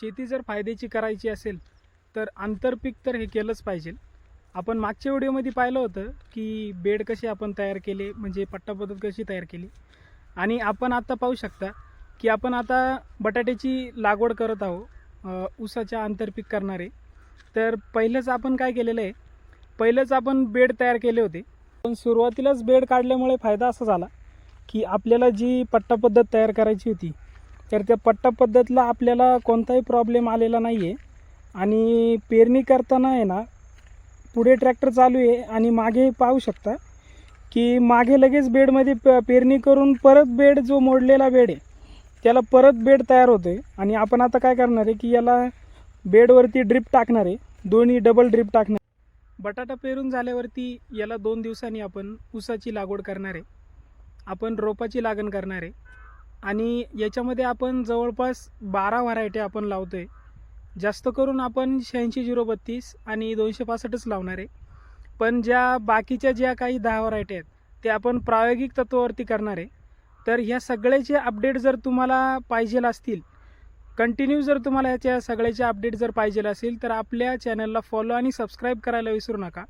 शेती जर फायद्याची करायची असेल तर आंतरपीक तर हे केलंच पाहिजे. आपण मागच्या व्हिडिओमध्ये पाहिलं होतं की बेड कसे आपण तयार केले, म्हणजे पट्टा पद्धत कशी तयार केली. आणि आपण आता पाहू शकता की आपण आता बटाट्याची लागवड करत आहोत, ऊसाच्या आंतरपीक करणारे. तर पहिलंच आपण काय केलेलं आहे, पहिलंच आपण बेड तयार केले होते. पण सुरुवातीलाच बेड काढल्यामुळे फायदा असा झाला की आपल्याला जी पट्टा पद्धत तयार करायची होती तर त्या पट्टा पद्धतीला आपल्याला कोणताही प्रॉब्लेम आलेला नाही आहे. आणि पेरणी करताना आहे ना, पुढे ट्रॅक्टर चालू आहे आणि मागे पाहू शकता की मागे लगेच बेडमध्ये पेरणी करून परत बेड, जो मोडलेला बेड आहे त्याला परत बेड तयार होतो आहे. आणि आपण आता काय करणार आहे की याला बेडवरती ड्रिप टाकणार आहे, दोन्ही डबल ड्रिप टाकणार. बटाटा पेरून झाल्यावरती याला 2 दिवसांनी आपण ऊसाची लागवड करणार आहे, आपण रोपाची लागण करणार आहे. आणि याच्यामध्ये आपण जवळपास 12 व्हरायटी आपण लावतो आहे. जास्त करून आपण 86-032 आणि 265च लावणार आहे. पण ज्या बाकीच्या ज्या काही 10 व्हरायटी आहेत ते आपण प्रायोगिक तत्वावरती करणार आहे. तर ह्या सगळ्याचे अपडेट जर तुम्हाला पाहिजे असतील, कंटिन्यू जर तुम्हाला याच्या सगळ्याचे अपडेट जर पाहिजे असेल तर आपल्या चॅनलला फॉलो आणि सबस्क्राईब करायला विसरू नका.